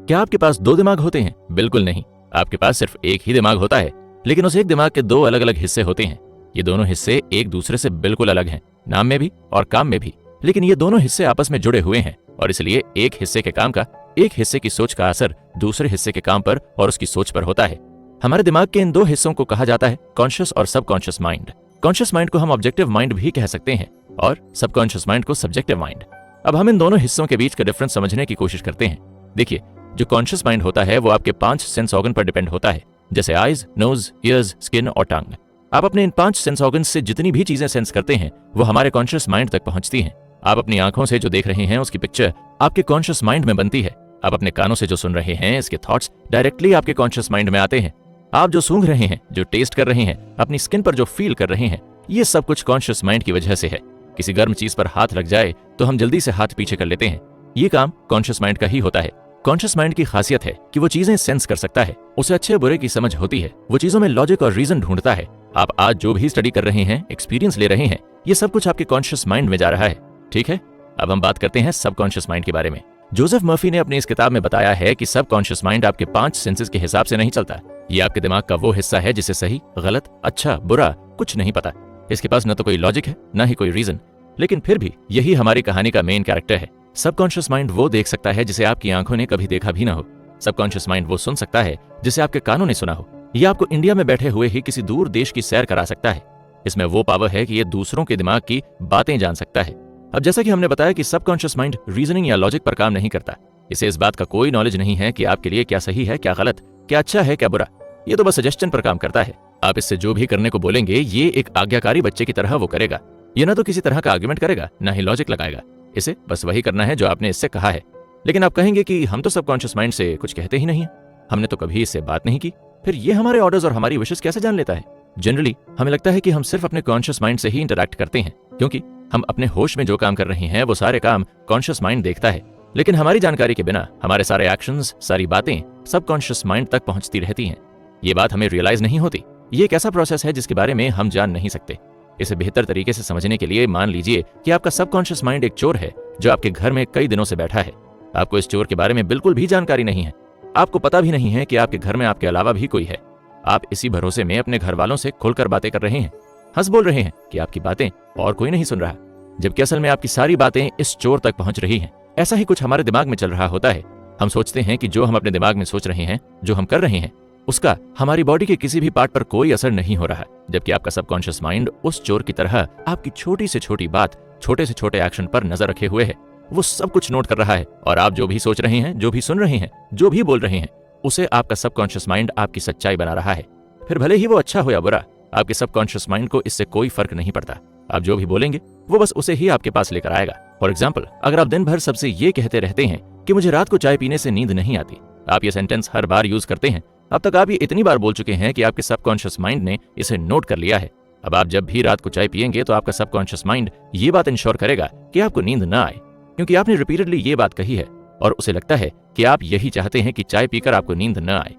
क्या आपके पास दो दिमाग होते हैं? बिल्कुल नहीं, आपके पास सिर्फ एक ही दिमाग होता है, लेकिन उस एक दिमाग के दो अलग अलग हिस्से होते हैं। ये दोनों हिस्से एक दूसरे से बिल्कुल अलग हैं, नाम में भी और काम में भी, लेकिन ये दोनों हिस्से आपस में जुड़े हुए हैं और इसलिए एक हिस्से के काम का, एक हिस्से की सोच का असर दूसरे हिस्से के काम पर और उसकी सोच पर होता है। हमारे दिमाग के इन दो हिस्सों को कहा जाता है कॉन्शियस और सबकॉन्शियस माइंड। कॉन्शियस माइंड को हम ऑब्जेक्टिव माइंड भी कह सकते हैं और सबकॉन्शियस माइंड को सब्जेक्टिव माइंड। अब हम इन दोनों हिस्सों के बीच का डिफरेंस समझने की कोशिश करते हैं। देखिए, जो कॉन्शियस माइंड होता है वो आपके 5 सेंस ऑर्गन पर डिपेंड होता है, जैसे आईज, नोज, ईयर्स, स्किन और टंग। आप अपने इन 5 सेंस ऑर्गन से जितनी भी चीजें सेंस करते हैं वो हमारे कॉन्शियस माइंड तक पहुंचती हैं। आप अपनी आंखों से जो देख रहे हैं उसकी पिक्चर आपके कॉन्शियस माइंड में बनती है। आप अपने कानों से जो सुन रहे हैं इसके थॉट्स डायरेक्टली आपके कॉन्शियस माइंड में आते हैं। आप जो सूंघ रहे हैं, जो टेस्ट कर रहे हैं, अपनी स्किन पर जो फील कर रहे हैं, ये सब कुछ कॉन्शियस माइंड की वजह से है। किसी गर्म चीज पर हाथ लग जाए तो हम जल्दी से हाथ पीछे कर लेते हैं। ये काम कॉन्शियस माइंड का ही होता है। कॉन्शियस माइंड की खासियत है कि वो चीजें सेंस कर सकता है, उसे अच्छे बुरे की समझ होती है, वो चीजों में लॉजिक और रीजन ढूंढता है। आप आज जो भी स्टडी कर रहे हैं, एक्सपीरियंस ले रहे हैं, ये सब कुछ आपके कॉन्शियस माइंड में जा रहा है। ठीक है, अब हम बात करते हैं सबकॉन्शियस माइंड के बारे में। जोसेफ मर्फी ने अपनी इस किताब में बताया है कि सबकॉन्शियस माइंड आपके 5 सेंसेस के हिसाब से नहीं चलता। ये आपके दिमाग का वो हिस्सा है जिसे सही, गलत, अच्छा, बुरा कुछ नहीं पता। इसके पास न तो कोई लॉजिक है, न ही कोई रीजन, लेकिन फिर भी यही हमारी कहानी का मेन कैरेक्टर है। सबकॉन्शियस माइंड वो देख सकता है जिसे आपकी आंखों ने कभी देखा भी ना हो। सबकॉन्शियस माइंड वो सुन सकता है जिसे आपके कानों ने सुना हो। ये आपको इंडिया में बैठे हुए ही किसी दूर देश की सैर करा सकता है। इसमें वो पावर है कि ये दूसरों के दिमाग की बातें जान सकता है। अब जैसा कि हमने बताया कि सबकॉन्शियस माइंड रीजनिंग या लॉजिक पर काम नहीं करता। इसे इस बात का कोई नॉलेज नहीं है कि आपके लिए क्या सही है, क्या गलत, क्या अच्छा है, क्या बुरा। ये तो बस सजेशन पर काम करता है। आप इससे जो भी करने को बोलेंगे ये एक आज्ञाकारी बच्चे की तरह वो करेगा। ये ना तो किसी तरह का आर्गुमेंट करेगा, ना ही लॉजिक लगाएगा। इसे बस वही करना है जो आपने इससे कहा है। लेकिन आप कहेंगे कि हम तो सबकॉन्शियस माइंड से कुछ कहते ही नहीं है, हमने तो कभी इससे बात नहीं की, फिर ये हमारे ऑर्डर्स और हमारी विशेस कैसे जान लेता है? जनरली हमें लगता है कि हम सिर्फ अपने कॉन्शियस माइंड से ही इंटरैक्ट करते हैं, क्योंकि हम अपने होश में जो काम कर रहे हैं वो सारे काम कॉन्शियस माइंड देखता है। लेकिन हमारी जानकारी के बिना हमारे सारे एक्शंस, सारी बातें सबकॉन्शियस माइंड तक पहुंचती रहती हैं। ये बात हमें रियलाइज नहीं होती। ये एक ऐसा प्रोसेस है जिसके बारे में हम जान नहीं सकते। इसे बेहतर तरीके से समझने के लिए मान लीजिए कि आपका सबकॉन्शियस माइंड एक चोर है जो आपके घर में कई दिनों से बैठा है। आपको इस चोर के बारे में बिल्कुल भी जानकारी नहीं है। आपको पता भी नहीं है कि आपके घर में आपके अलावा भी कोई है। आप इसी भरोसे में अपने घर वालों से खुलकर बातें कर रहे हैं, हंस बोल रहे हैं कि आपकी बातें और कोई नहीं सुन रहा, जबकि असल में आपकी सारी बातें इस चोर तक पहुंच रही हैं। ऐसा ही कुछ हमारे दिमाग में चल रहा होता है। हम सोचते हैं कि जो हम अपने दिमाग में सोच रहे हैं, जो हम कर रहे हैं, उसका हमारी बॉडी के किसी भी पार्ट पर कोई असर नहीं हो रहा, जबकि आपका सबकॉन्शियस माइंड उस चोर की तरह आपकी छोटी से छोटी बात, छोटे से छोटे एक्शन पर नजर रखे हुए है। वो सब कुछ नोट कर रहा है और आप जो भी सोच रहे हैं, जो भी सुन रहे हैं, जो भी बोल रहे हैं, उसे आपका सबकॉन्शियस माइंड आपकी सच्चाई बना रहा है। फिर भले ही वो अच्छा हो या बुरा, आपके सबकॉन्शियस माइंड को इससे कोई फर्क नहीं पड़ता। आप जो भी बोलेंगे वो बस उसे ही आपके पास लेकर आएगा। फॉर एग्जाम्पल, अगर आप दिन भर सबसे ये कहते रहते हैं कि मुझे रात को चाय पीने से नींद नहीं आती, आप ये सेंटेंस हर बार यूज करते हैं। अब तक आप ये इतनी बार बोल चुके हैं कि आपके सबकॉन्शियस माइंड ने इसे नोट कर लिया है। अब आप जब भी रात को चाय पिएंगे तो आपका सबकॉन्शियस माइंड ये बात इंश्योर करेगा कि आपको नींद ना आए, क्योंकि आपने रिपीटेडली ये बात कही है और उसे लगता है कि आप यही चाहते हैं कि चाय पीकर आपको नींद न आए।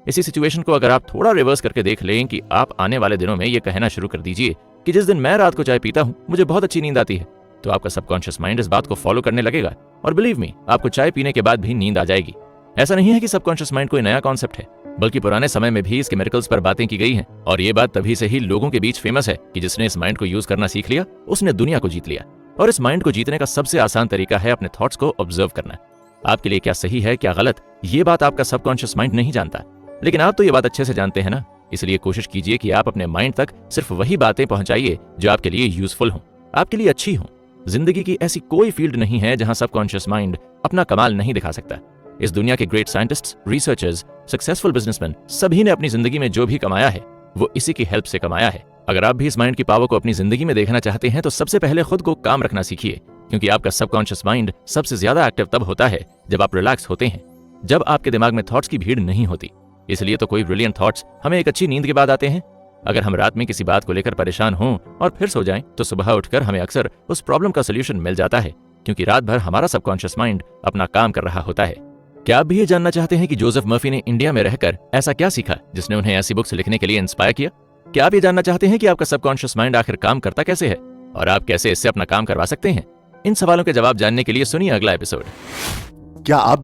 इसी सिचुएशन को अगर आप थोड़ा रिवर्स करके देख लें कि आप आने वाले दिनों में ये कहना शुरू कर दीजिए कि जिस दिन मैं रात को चाय पीता हूँ मुझे बहुत अच्छी नींद आती है, तो आपका सबकॉन्शियस माइंड इस बात को फॉलो करने लगेगा और बिलीव मी, आपको चाय पीने के बाद भी नींद आ जाएगी। ऐसा नहीं है कि सबकॉन्शियस माइंड कोई नया कॉन्सेप्ट है, बल्कि पुराने समय में भी इसके मिरेकल्स पर बातें की गई हैं और ये बात तभी से ही लोगों के बीच फेमस है कि जिसने इस माइंड को यूज करना सीख लिया उसने दुनिया को जीत लिया। और इस माइंड को जीतने का सबसे आसान तरीका है अपने थॉट्स को ऑब्जर्व करना। आपके लिए क्या सही है, क्या गलत, ये बात आपका सबकॉन्शियस माइंड नहीं जानता, लेकिन आप तो ये बात अच्छे से जानते हैं ना। इसलिए कोशिश कीजिए कि आप अपने माइंड तक सिर्फ वही बातें पहुंचाइए जो आपके लिए यूजफुल हों, आपके लिए अच्छी हों। जिंदगी की ऐसी कोई फील्ड नहीं है जहां सबकॉन्शियस माइंड अपना कमाल नहीं दिखा सकता। इस दुनिया के great scientists, researchers, successful businessman, सभी ने अपनी जिंदगी में जो भी कमाया है वो इसी की हेल्प से कमाया है। अगर आप भी इस माइंड की पावर को अपनी जिंदगी में देखना चाहते हैं तो सबसे पहले खुद को काम रखना सीखिए, क्योंकि आपका सबकॉन्शियस माइंड सबसे ज्यादा एक्टिव तब होता है जब आप रिलैक्स होते हैं, जब आपके दिमाग में थॉट्स की भीड़ नहीं होती। इसलिए तो कोई ब्रिलियंट थॉट्स हमें एक अच्छी नींद के बाद आते हैं। अगर हम रात में किसी बात को लेकर परेशान हों और फिर सो जाएं, तो सुबह उठकर हमें अक्सर उस प्रॉब्लम का सोल्यूशन मिल जाता है, क्योंकि रात भर हमारा सबकॉन्शियस माइंड अपना काम कर रहा होता है। क्या आप भी ये जानना चाहते हैं कि जोसेफ मर्फी ने इंडिया में रहकर ऐसा क्या सीखा जिसने उन्हें ऐसी बुक्स लिखने के लिए इंस्पायर किया? क्या आप ये जानना चाहते हैं कि आपका सबकॉन्शियस माइंड आखिर काम करता कैसे है और आप कैसे इससे अपना काम करवा सकते हैं? इन सवालों के जवाब जानने के लिए सुनिए अगला एपिसोड। क्या आप